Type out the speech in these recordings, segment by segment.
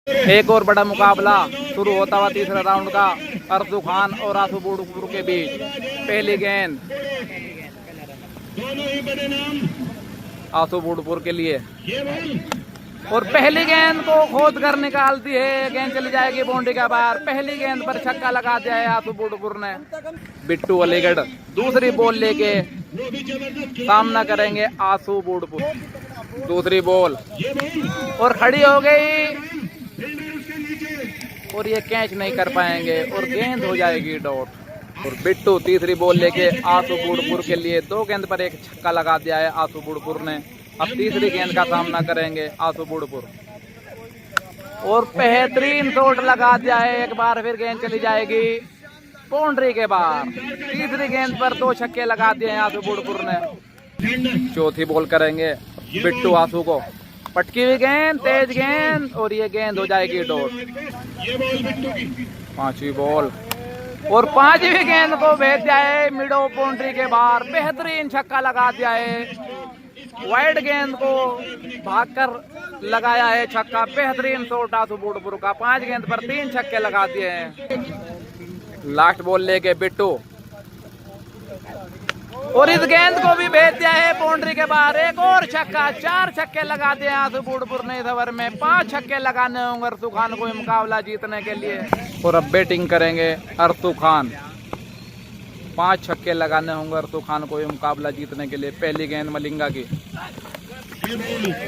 एक और बड़ा मुकाबला शुरू होता हुआ तीसरा राउंड का अरसू खान और आसू बूढ़पुर के बीच। पहली गेंद आसू बूढ़पुर के लिए और पहली गेंद को खोद कर निकालती है। गेंद चली जाएगी बाउंड्री का बाहर। पहली गेंद पर छक्का लगा दिया है आसू बूढ़पुर ने। बिट्टू अलीगढ़ दूसरी बॉल लेके सामना करेंगे आसू बूढ़पुर। दूसरी बॉल और खड़ी हो गई और ये कैच नहीं कर पाएंगे और गेंद हो जाएगी डॉट। और बिट्टू तीसरी बॉल लेके आसू बूढ़पुर के लिए 2 गेंद पर एक छक्का लगा दिया है आसू बूढ़पुर ने। अब तीसरी गेंद का सामना करेंगे आसू बूढ़पुर और बेहतरीन शॉट लगा दिया है। एक बार फिर गेंद चली जाएगी बाउंड्री के बाहर। तीसरी गेंद पर 2 छक्के लगा दिए हैं आसू बूढ़पुर ने। चौथी बॉल करेंगे बिट्टू आसू को। पटकी हुई गेंद, तेज गेंद और ये गेंद हो जाएगी डॉट। पांचवी बॉल और 5वीं गेंद को भेज दिया है मिडो बाउंड्री के बाहर। बेहतरीन छक्का लगा दिया है। वाइड गेंद को भागकर लगाया है छक्का। बेहतरीन शॉट आसू बूढ़पुर का। 5 गेंद पर 3 छक्के लगा दिए हैं। लास्ट बॉल लेके बिट्टू और इस गेंद को भी भेज दिया है बाउंड्री के बाहर। एक और छक्का। 4 छक्के लगा दिए आसू बूढ़पुर ने इस ओवर में। 5 छक्के लगाने होंगे अरसू खान को मुकाबला जीतने के लिए। और अब बैटिंग करेंगे अरसू खान। 5 छक्के लगाने होंगे अरसू खान को मुकाबला जीतने के लिए। पहली गेंद मलिंगा की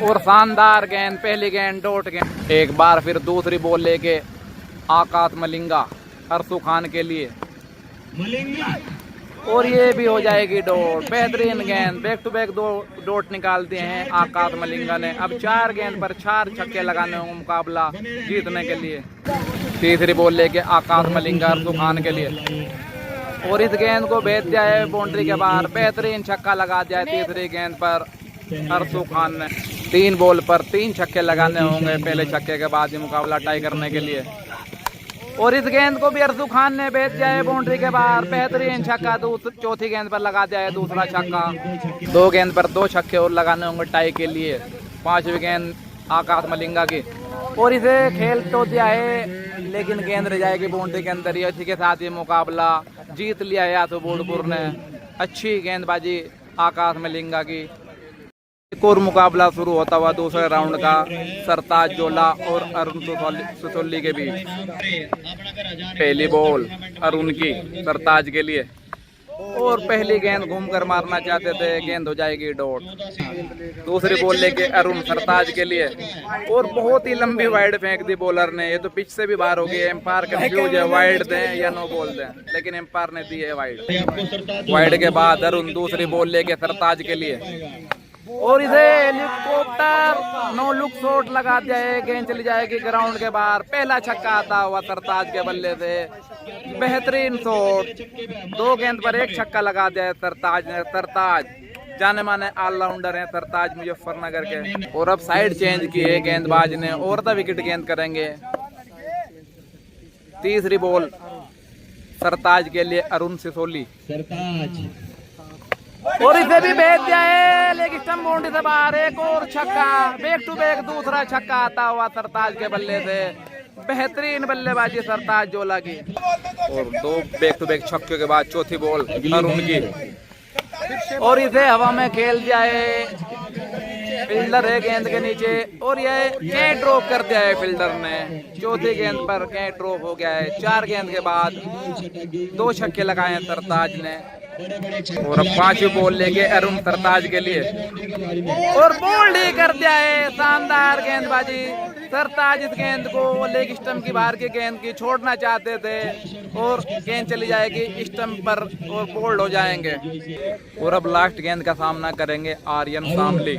और शानदार गेंद। पहली गेंद डॉट गेंद। एक बार फिर दूसरी बॉल लेके आकाश मलिंगा अरसू खान के लिए और ये भी हो जाएगी डॉट। बेहतरीन गेंद। बैक टू बैक 2 डॉट निकालते हैं आकाश मलिंगा ने। अब 4 गेंद पर 4 छक्के लगाने होंगे मुकाबला जीतने के लिए। तीसरी बॉल लेके आकाश मलिंगा अरसू खान के लिए और इस गेंद को भेज दिया है बाउंड्री के बाहर। बेहतरीन छक्का लगा दिया है तीसरी गेंद पर अरसू खान ने। 3 बॉल पर 3 छक्के लगाने होंगे पहले छक्के के बाद ये मुकाबला टाई करने के लिए। और इस गेंद को भी अरसू खान ने भेज दिया है बाउंड्री के बाहर। बेहतरीन छक्का। चौथी गेंद पर लगा दिया है दूसरा छक्का। 2 गेंद पर 2 छक्के और लगाने होंगे टाई के लिए। 5वीं गेंद आकाश मलिंगा की और इसे खेल तो दिया है लेकिन गेंद रह जाएगी बाउंड्री के अंदर। इसी के साथ ये मुकाबला जीत लिया है आसू बूढ़पुर ने। अच्छी गेंदबाजी आकाश मलिंगा की। एक और मुकाबला शुरू होता हुआ दूसरे राउंड का सरताज जोला और अरुण सुसोली के बीच। पहली बॉल अरुण की सरताज के लिए और पहली गेंद घूमकर मारना चाहते थे। गेंद हो जाएगी डॉट। दूसरी बॉल लेके अरुण सरताज के लिए और बहुत ही लंबी वाइड फेंक दी बॉलर ने। ये तो पिच से भी बाहर हो गई। एम्पायर कंफ्यूज है वाइड दें या नो बॉल दें, लेकिन एम्पायर ने दी है वाइड। वाइड के बाद अरुण दूसरी बॉल लेके सरताज के लिए और इसे हेलीकॉप्टर 9 लुक शॉट लगा दिया है। गेंद चली जाएगी ग्राउंड के बाहर। पहला छक्का आता हुआ सरताज के बल्ले से। बेहतरीन शॉट। 2 गेंद पर 1 छक्का लगा दिया है सरताज ने। सरताज जाने माने ऑलराउंडर है सरताज मुजफ्फरनगर के। और अब साइड चेंज की है गेंदबाज ने और द विकेट गेंद करेंगे। तीसरी बॉल सरताज के लिए अरुण सिसोली और इसे भी भेज दिया है लेग स्टंप बाउंड्री से बाहर। एक और छक्का। बैक टू बैक दूसरा छक्का आता हुआ सरताज के बल्ले से। बेहतरीन बल्लेबाजी सरताज जोला की और 2 बैक टू बैक छक्के के बाद चौथी बॉल अरुण की और इसे हवा में खेल दिया है। फील्डर है गेंद के नीचे और ये कैच ड्रॉप कर दिया है फील्डर ने। चौथी गेंद पर कैच ड्रॉप हो गया है। 4 गेंद के बाद 2 छक्के लगाए हैं सरताज ने और अब 5वीं बॉल लेके अरुण सरताज के लिए और बोल्ड ही कर दिया है। शानदार गेंदबाजी। सरताज इस गेंद को लेग स्टंप की बाहर की गेंद की छोड़ना चाहते थे और गेंद चली जाएगी स्टंप पर और बोल्ड हो जाएंगे। और अब लास्ट गेंद का सामना करेंगे आर्यन शामली।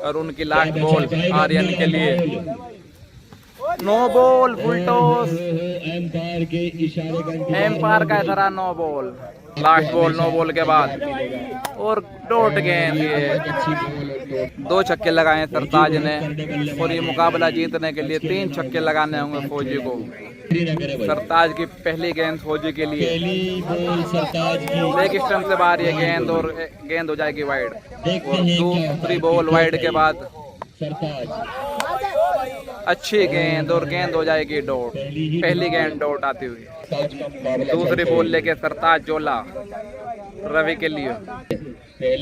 अरुण की लास्ट बॉल आर्यन के लिए। 9 बॉल फुल टॉस। एम्पायर का इशारा 9 बॉल। लास्ट बॉल 9 बॉल के बाद और डॉट गेंद। ये 2 छक्के लगाए हैं सरताज ने और ये मुकाबला जीतने के लिए 3 छक्के लगाने होंगे फौजी को। सरताज की पहली गेंद फौजी के लिए। लेग स्टंप से बाहर ये गेंद और गेंद हो जाएगी वाइड। और दूसरी बॉल वाइड के बाद अच्छी गेंद और गेंद हो जाएगी डॉट। पहली गेंद डॉट आती हुई। दूसरी बॉल लेके सरताज जोला रवि के लिए।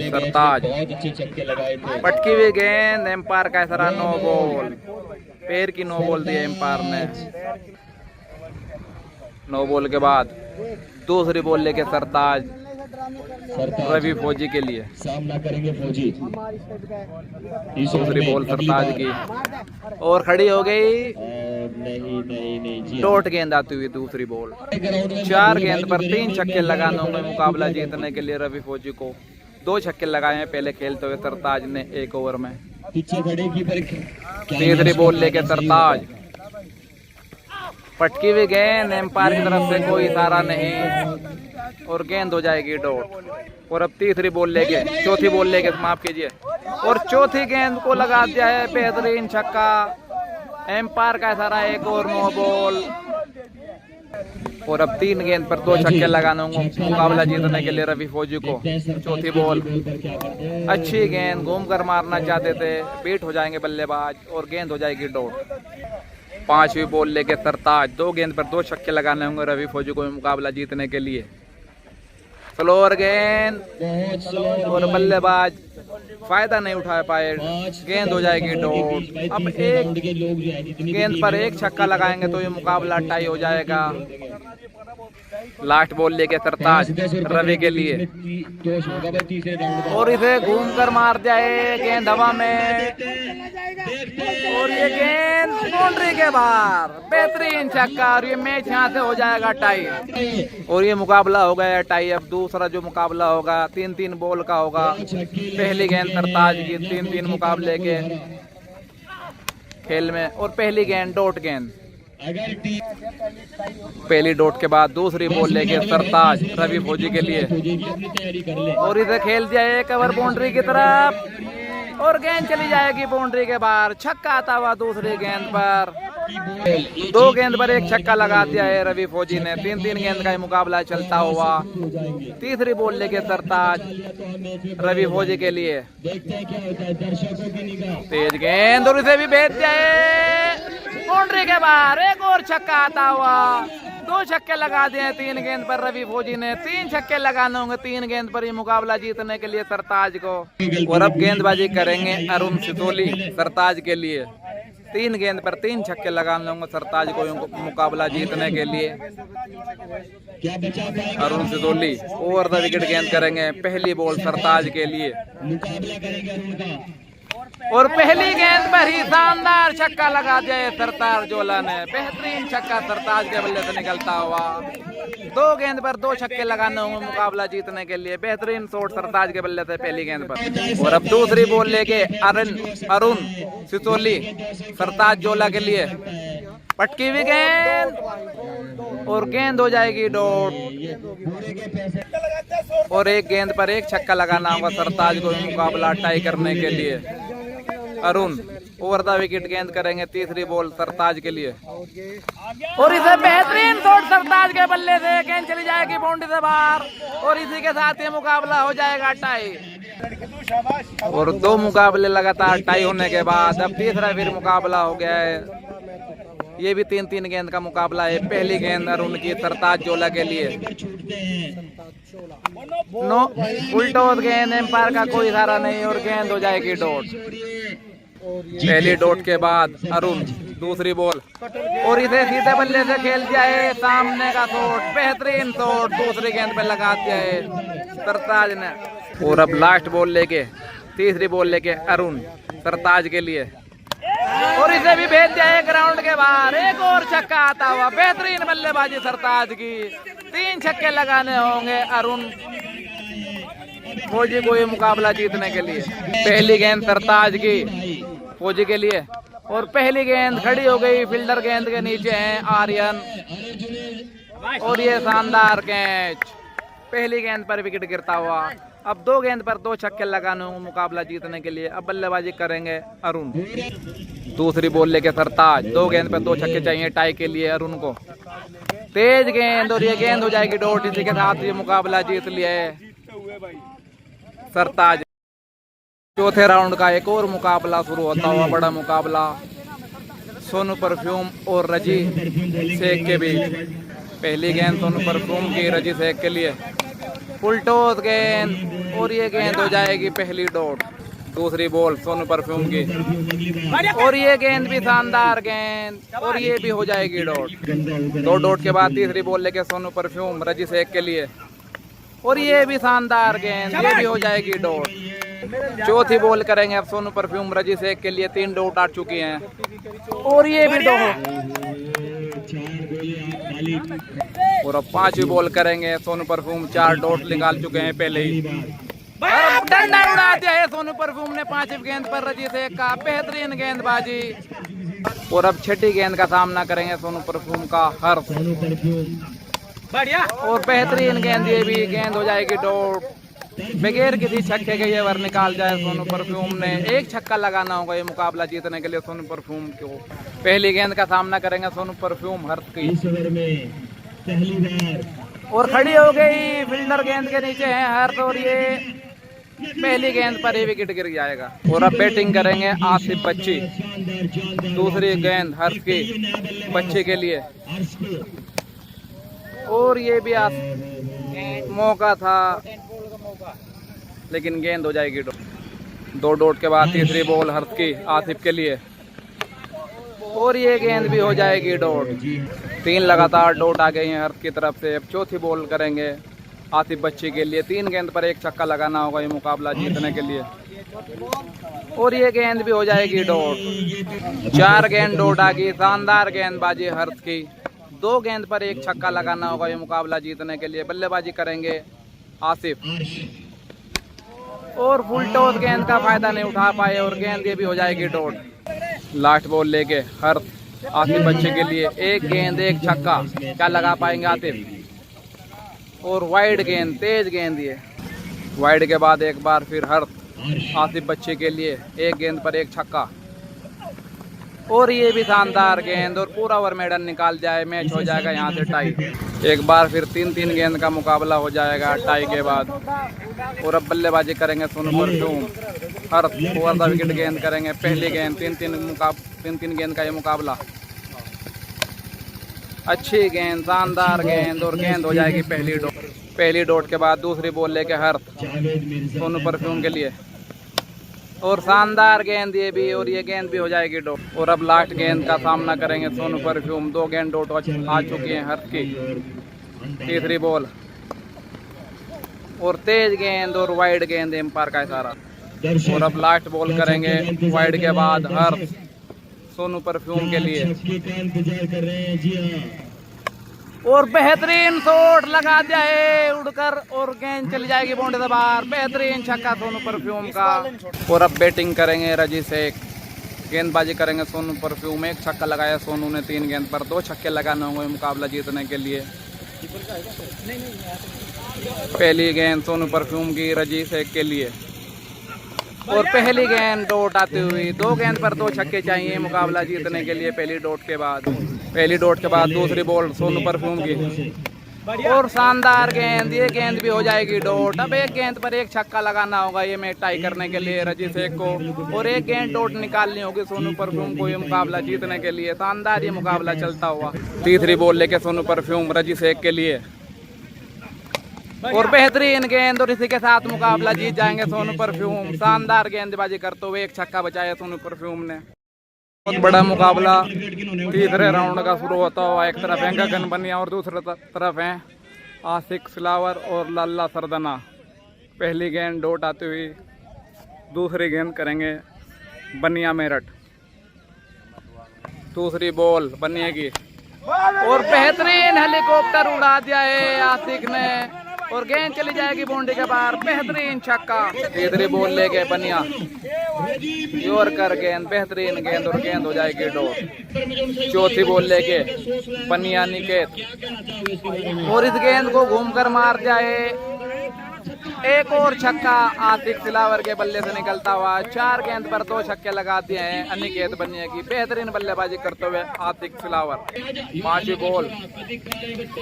सरताज पटकी हुई गेंद, एम्पायर का इशारा, नो बॉल। पैर की नो बॉल दी एम्पायर ने। नो बॉल के बाद दूसरी बॉल लेके सरताज रवि फौजी के लिए। सामना करेंगे फौजी। दूसरी बॉल सरताज की और खड़ी हो गई। नहीं डॉट गेंद आती हुई दूसरी बॉल। 4 गेंद पर 3 छक्के लगाने होंगे मुकाबला जीतने के लिए रवि फौजी को। 2 छक्के लगाए हैं पहले खेलते हुए सरताज ने 1 ओवर में। तीसरी बॉल लेके सरताज पटकी हुई गेंद, एम्पायर की तरफ से कोई इशारा नहीं और गेंद हो जाएगी डॉट। और अब तीसरी बॉल लेके, चौथी बॉल लेके, माफ कीजिए, और चौथी गेंद को लगा दिया है बेहतरीन छक्का। एम्पायर का इशारा, 1 और नो बॉल। और अब 3 गेंद पर 2 छक्के लगाने होंगे मुकाबला जीतने के लिए रवि फौजी को। चौथी बॉल अच्छी गेंद, घूम कर मारना चाहते थे, बीट हो जाएंगे बल्लेबाज और गेंद हो जाएगी डॉट। 5वीं बॉल लेके सरताज, 2 गेंद पर 2 छक्के लगाने होंगे रवि फौजी को मुकाबला जीतने के लिए। स्लोअर गेंद और बल्लेबाज फायदा नहीं उठा पाए, गेंद हो जाएगी डॉट। अब एक गेंद पर 1 छक्का लगाएंगे तो ये मुकाबला टाई हो जाएगा। लास्ट बॉल लेके सरताज रवि के लिए और इसे घूम कर मार दिया गेंद हवा में और ये गेंद बाउंड्री के बाहर। बेहतरीन छक्का और ये मैच यहाँ से हो जाएगा टाई और ये मुकाबला हो गया टाई। अब दूसरा जो मुकाबला होगा 3-3 बॉल का होगा। पहली गेंद सरताज की 3-3 मुकाबले के खेल में और पहली गेंद डॉट गेंद। पहली डॉट के बाद दूसरी बॉल लेके सरताज रवि फौजी के लिए और इधर खेल दिया 1 ओवर बाउंड्री की तरफ और गेंद चली जाएगी बाउंड्री के बाहर। छक्का आता हुआ दूसरी गेंद पर। 2 गेंद पर 1 छक्का लगा दिया है रवि फौजी ने। 3-3 गेंद का मुकाबला चलता हुआ। तीसरी बॉल लेके सरताज रवि फौजी के लिए। तेज गेंद और इसे भी भेज दिया है बाउंड्री के बाहर। 1 और छक्का आता हुआ। 2 छक्के लगा दिए 3 गेंद पर रवि फौजी ने। 3 छक्के लगाने होंगे 3 गेंद पर ये मुकाबला जीतने के लिए सरताज को। और अब गेंदबाजी करेंगे अरुण सितोली सरताज के लिए। 3 गेंद पर 3 छक्के लगाने होंगे सरताज को मुकाबला जीतने के लिए। अरुण सितोली ओवर द विकेट गेंद करेंगे। पहली बॉल सरताज के लिए और पहली गेंद पर ही शानदार छक्का लगा दिया है सरताज जोला ने। बेहतरीन छक्का सरताज के बल्ले से निकलता हुआ। 2 गेंद पर 2 छक्के लगाने होंगे मुकाबला जीतने के लिए। बेहतरीन शॉट सरताज के बल्ले से पहली गेंद पर। और अब दूसरी बॉल लेके अरुण सितोली सरताज जोला के लिए। पटकी हुई गेंद और गेंद हो जाएगी डॉट। और 1 गेंद पर 1 छक्का लगाना होगा सरताज को मुकाबला टाई करने के लिए। अरुण ओवर द विकेट गेंद करेंगे। तीसरी बॉल सरताज के लिए और इसे बेहतरीन शॉट सरताज के बल्ले से। गेंद चली जाएगी बाउंड्री से बाहर और इसी के साथ ये मुकाबला हो जाएगा टाई। और 2 मुकाबले लगातार टाई होने के बाद अब तीसरा फिर मुकाबला हो गया है। ये भी 3-3 गेंद का मुकाबला है। पहली गेंद अरुण की सरताज जोला के लिए। नो उल्टा गेंद, एम्पायर का कोई इशारा नहीं और गेंद हो जाएगी डॉट। पहली डॉट के बाद अरुण दूसरी बॉल और इसे सीधे बल्ले से खेल दिया है। सामने का शॉट, बेहतरीन शॉट दूसरी गेंद पे लगा दिया है सरताज ने। और अब लास्ट बॉल लेके, तीसरी बॉल लेके अरुण सरताज के लिए और इसे भी भेज दिया है ग्राउंड के बाहर। 1 और छक्का आता हुआ। बेहतरीन बल्लेबाजी सरताज की। 3 छक्के लगाने होंगे अरुण फौजी को ये मुकाबला जीतने के लिए। पहली गेंद सरताज की फौजी के लिए और पहली गेंद खड़ी हो गई। फील्डर गेंद के नीचे हैं आर्यन और ये शानदार कैच। पहली गेंद पर विकेट गिरता हुआ। अब 2 गेंद पर 2 छक्के लगाने होंगे मुकाबला जीतने के लिए। अब बल्लेबाजी करेंगे अरुण। दूसरी बॉल लेके सरताज। 2 गेंद पर 2 छक्के चाहिए टाई के लिए अरुण को। तेज गेंद और ये गेंद हो जाएगी डॉट। इसी के साथ ये मुकाबला जीत लिया है सरताज। चौथे राउंड का एक और मुकाबला शुरू होता हुआ, बड़ा मुकाबला। सोनू परफ्यूम और रजी शेख के बीच। पहली गेंद सोनू परफ्यूम की रजी शेख के लिए, फुल टॉस गेंद और ये गेंद हो जाएगी पहली डॉट। दूसरी बॉल सोनू परफ्यूम की और ये गेंद भी शानदार गेंद और ये भी हो जाएगी डॉट। 2 डॉट के बाद तीसरी बॉल लेके सोनू परफ्यूम रजी शेख के लिए और ये भी शानदार गेंद, ये भी हो जाएगी डॉट। चौथी बॉल करेंगे अब सोनू परफ्यूम रजी शेख के लिए, 3 डॉट आ चुकी हैं और ये भी डॉट। और अब 5वीं बॉल करेंगे सोनू परफ्यूम, 4 डॉट निकाल चुके हैं पहले ही। डंडा उड़ा दिया है सोनू परफ्यूम ने 5वीं गेंद पर रजी शेख का, बेहतरीन गेंदबाजी। और अब 6ठी गेंद का सामना करेंगे सोनू परफ्यूम का हर्ष, बढ़िया और बेहतरीन गेंद, ये भी गेंद हो जाएगी डॉट। बगैर किसी छक्के के ये ओवर निकाल जाए सोनू परफ्यूम ने। एक छक्का लगाना होगा ये मुकाबला जीतने के लिए सोनू परफ्यूम को। पहली गेंद का सामना करेंगे सोनू परफ्यूम हर्ष की, और खड़ी हो गई, फील्डर गेंद के नीचे है हर्ष और ये पहली गेंद पर ही विकेट गिर जाएगा। और अब बैटिंग करेंगे आसिफ बच्ची। दूसरी गेंद हर्ष की बच्ची के लिए और ये भी मौका था लेकिन गेंद हो जाएगी डॉट। 2 डॉट के बाद तीसरी बॉल हर्ष की आसिफ के लिए और ये गेंद भी हो जाएगी डॉट। 3 लगातार डॉट आ गई हैं हर्ष की तरफ से। अब चौथी बॉल करेंगे आसिफ बच्ची के लिए, 3 गेंद पर 1 छक्का लगाना होगा ये मुकाबला जीतने के लिए और ये गेंद भी हो जाएगी डॉट। 4 गेंद डॉट आ गई, शानदार गेंदबाजी हर्ष की। 2 गेंद पर 1 छक्का लगाना होगा ये मुकाबला जीतने के लिए। बल्लेबाजी करेंगे आसिफ और फुल टॉस गेंद का फायदा नहीं उठा पाए और गेंद ये भी हो जाएगी डॉट। लास्ट बॉल लेके हर्ष आसिफ बच्चे के लिए, 1 गेंद 1 छक्का, क्या लगा पाएंगे आसिफ? और वाइड गेंद, तेज गेंद, ये वाइड के बाद एक बार फिर हर्ष आसिफ बच्चे के लिए 1 गेंद पर 1 छक्का और ये भी शानदार गेंद और पूरा ओवर मेडन निकाल जाए, मैच हो जाएगा यहाँ से टाई। एक बार फिर 3-3 गेंद का मुकाबला हो जाएगा टाई के बाद। और अब बल्लेबाजी करेंगे सोनू परफ्यूम, हर्ष 4 विकेट गेंद करेंगे। पहली गेंद 3-3 गेंद का ये मुकाबला, अच्छी गेंद, शानदार गेंद और गेंद हो जाएगी पहली डॉट। पहली डॉट के बाद दूसरी बॉल लेके हर्ष सोनू परफ्यूम के लिए और शानदार गेंद ये भी, और ये गेंद भी हो जाएगी डॉट। और अब लास्ट गेंद का सामना करेंगे सोनू परफ्यूम। 2 गेंद डॉट आ चुकी हैं हर्ष की। तीसरी बॉल और तेज गेंद और वाइड गेंद, एम्पायर का इशारा। और अब लास्ट बॉल करेंगे वाइड के बाद हर्ष सोनू परफ्यूम के लिए और बेहतरीन शॉट लगा दिया है उड़कर और गेंद चली जाएगी बाउंड्री से बाहर। बेहतरीन छक्का सोनू परफ्यूम का। और अब बैटिंग करेंगे रजी शेख, गेंदबाजी करेंगे सोनू परफ्यूम। 1 छक्का लगाया सोनू ने 3 गेंद पर, 2 छक्के लगाने होंगे मुकाबला जीतने के लिए। पहली गेंद सोनू परफ्यूम की रजी शेख के लिए और पहली गेंद डॉट आती हुई। 2 गेंद पर 2 छक्के चाहिए मुकाबला जीतने के लिए पहली डॉट के बाद दूसरी बॉल सोनू परफ्यूम की और शानदार गेंद, ये गेंद भी हो जाएगी डॉट। अब 1 गेंद पर 1 छक्का लगाना होगा ये मैच टाई करने के लिए रजी शेख को और 1 गेंद डॉट निकालनी होगी सोनू परफ्यूम को ये मुकाबला जीतने के लिए। शानदार ये मुकाबला चलता हुआ। तीसरी बॉल लेके सोनू परफ्यूम रजी शेख के लिए और बेहतरीन गेंद और इसी के साथ मुकाबला जीत जाएंगे सोनू परफ्यूम। शानदार गेंदबाजी करते हुए 1 छक्का बचाया सोनू परफ्यूम ने। बहुत बड़ा मुकाबला तीसरे राउंड का शुरू होता हुआ। एक तरफ है गगन बनिया और दूसरी तरफ है आशिक सिलावर और लल्ला सरदना। पहली गेंद डॉट आती हुई, दूसरी गेंद करेंगे बनिया मेरठ। दूसरी बॉल बनिया की और बेहतरीन हेलीकॉप्टर उड़ा दिया है आशिक ने और गेंद चली जाएगी बाउंड्री के बाहर। बेहतरीन छक्का। तीसरी बॉल लेके बनिया जोर कर गेंद, बेहतरीन गेंद और गेंद हो जाएगी डॉट। चौथी बॉल लेके बनिया निकेत और इस गेंद को घूमकर मार जाए एक और छक्का आतिक सिलावर के बल्ले से निकलता हुआ। 4 गेंद पर 2 छक्के लगा दिए हैं अनिकेत बनिया की। बेहतरीन बल्लेबाजी करते हुए आतिक सिलावर। 5वीं बॉल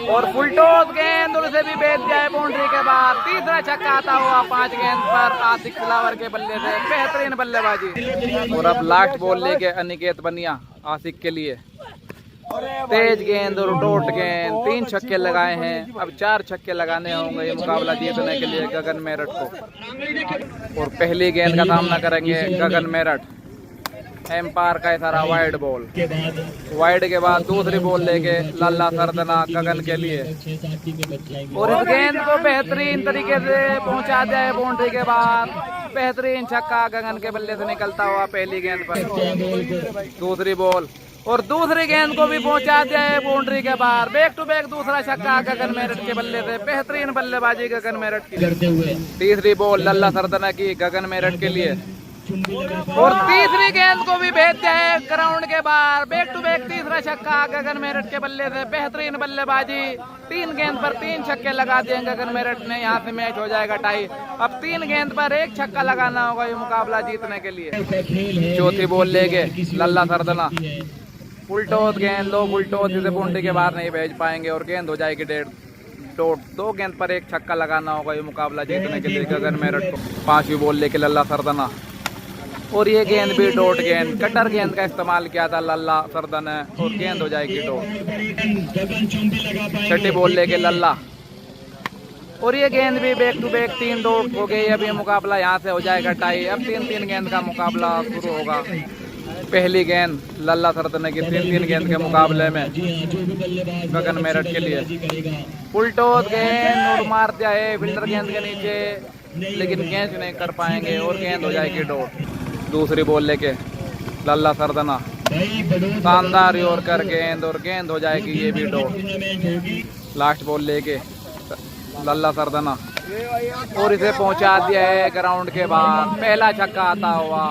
और फुल टॉस गेंद उनसे भी भेज दिया है बाउंड्री के बाद। तीसरा छक्का आता हुआ 5 गेंद पर आतिक सिलावर के बल्ले से। बेहतरीन बल्लेबाजी। और अब लास्ट बॉल लेके अनिकेत बनिया आतिक के लिए। तेज गेंद और डॉट गेंद 3 छक्के लगाए हैं। अब 4 छक्के लगाने होंगे ये मुकाबला जीतने के लिए गगन मेरठ को। और पहली गेंद का सामना करेंगे गगन मेरठ। एम्पायर का इशारा वाइड बॉल। वाइड के बाद दूसरी बॉल लेके लल्ला सरदना गगन के लिए। और इस गेंद को बेहतरीन तरीके से पहुंचा दिया है बाउंड्री के बाद। बेहतरीन छक्का गगन के बल्ले से निकलता हुआ पहली गेंद पर। दूसरी बॉल और दूसरी गेंद को भी पहुंचा दिया है बाउंड्री के बाहर। बैक टू बैक दूसरा छक्का गगन मेरठ के बल्ले से। बेहतरीन बल्लेबाजी गगन मेरठ की। तीसरी बॉल लल्ला सरदना की गगन मेरठ के लिए। और तीसरी गेंद को भी भेज दिया है ग्राउंड के बाहर। बैक टू बैक तीसरा छक्का गगन मेरठ के बल्ले से। बेहतरीन बल्लेबाजी। 3 गेंद पर 3 छक्के लगा दिए गगन मेरठ ने। यहाँ से मैच हो जाएगा टाई। अब 3 गेंद पर 1 छक्का लगाना होगा ये मुकाबला जीतने के लिए। चौथी बॉल लेके लल्ला सरदना। फुल टॉस गेंद लो। फुल टॉस जिसे बाउंड्री के बाहर नहीं भेज पाएंगे और गेंद हो जाएगी 1.5 2 गेंद पर 1 छक्का लगाना होगा ये मुकाबला जीतने के लिए गगन मेरठ को। 5वीं बॉल लेके लल्ला सरदना। और ये गेंद भी डॉट गेंद। कटर गेंद का इस्तेमाल किया था लल्ला सरदना ने और गेंद हो जाएगी डॉट। 6ठी बॉल लेके लल्ला। और ये गेंद भी बैक टू बैक 3 डॉट हो गई। अब ये मुकाबला यहाँ से हो जाएगा टाई। अब 3-3 गेंद का मुकाबला शुरू होगा। पहली गेंद लल्ला सरदना की 3-3 गेंद के मुकाबले में गगन मेरठ के लिए। फुल टॉस गेंद और मार दिया है फील्डर गेंद के नीचे, लेकिन कैच नहीं कर पाएंगे और गेंद हो जाएगी डॉट। दूसरी बॉल लेके लल्ला सरदना। शानदार यॉर्कर गेंद और गेंद हो जाएगी ये भी डॉट। लास्ट बॉल लेके लल्ला सरदना और इसे पहुंचा दिया है ग्राउंड के बाहर। पहला छक्का आता हुआ।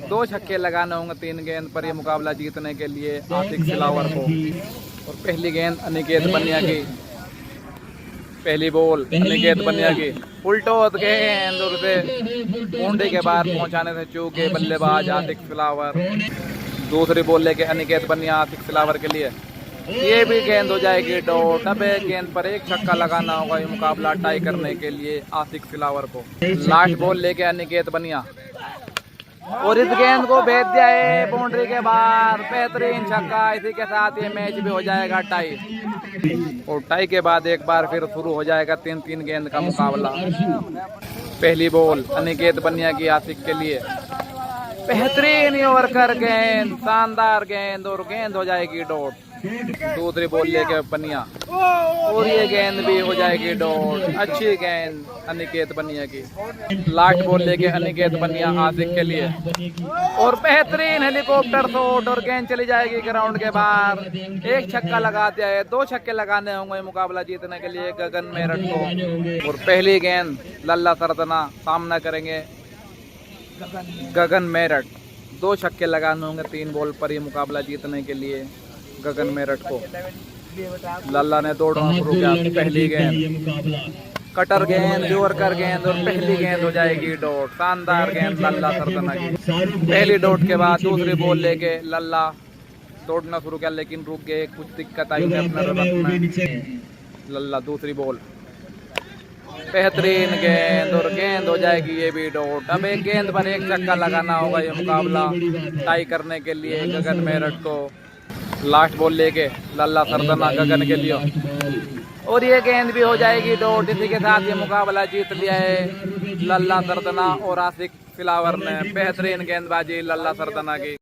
2 छक्के लगाने होंगे 3 गेंद पर ये मुकाबला जीतने के लिए आतिक सिलावर को। और पहली गेंद अनिकेत बनिया की। पहली बॉल अनिकेत बनिया की। फुल टॉस गेंद और उसे बाउंड्री के बाहर पहुंचाने से चूके बल्लेबाज आतिक सिलावर। दूसरी बॉल लेके अनिकेत बनिया आतिक सिलावर के लिए। ये भी गेंद हो जाएगी डॉट। अब एक गेंद पर 1 छक्का लगाना होगा ये मुकाबला टाई करने के लिए आतिक सिलावर को। लास्ट बॉल लेके अनिकेत बनिया और इस गेंद को भेज दिया है बाउंड्री के बाहर। बेहतरीन छक्का। इसी के साथ ये मैच भी हो जाएगा टाई। और टाई के बाद एक बार फिर शुरू हो जाएगा 3-3 गेंद का मुकाबला। पहली बॉल अनिकेत बनिया की आतिक के लिए। बेहतरीन यॉर्कर गेंद। शानदार गेंद और गेंद हो जाएगी डॉट। दूसरी बॉल लेके बनिया और ये गेंद भी हो जाएगी डॉट। अच्छी गेंद अनिकेत बनिया की। लास्ट बॉल लेके अनिकेत बनिया आतिक के लिए। और बेहतरीन हेलीकॉप्टर शॉट और गेंद चली जाएगी ग्राउंड के बाहर। 1 छक्का लगा दिया है। 2 छक्के लगाने होंगे मुकाबला जीतने के लिए गगन मेरठ को। और पहली गेंद लल्ला सरदना सामना करेंगे गगन मेरठ। 2 छक्के लगाने होंगे 3 बॉल पर ये मुकाबला जीतने के लिए गगन मेरठ को। लल्ला ने दौड़ना शुरू किया। पहली गेंद कटर गेंद यॉर्कर गेंद और पहली गेंद हो जाएगी डॉट। शानदार गेंद लल्ला सरदना की। पहली डॉट के बाद दूसरी बॉल लेके लल्ला दौड़ना शुरू किया, लेकिन रुक गए। कुछ दिक्कत आई है अपने रन में। लल्ला दूसरी बॉल। बेहतरीन गेंद और गेंद हो जाएगी ये भी डॉट। अब एक गेंद पर 1 छक्का लगाना होगा ये मुकाबला टाई करने के लिए गगन मेरठ को। लास्ट बॉल लेके लल्ला सरदना गगन के लिए और ये गेंद भी हो जाएगी डॉट। इसी के साथ ये मुकाबला जीत लिया है लल्ला सरदना और आतिक सिलावर ने। बेहतरीन गेंदबाजी लल्ला सरदना की।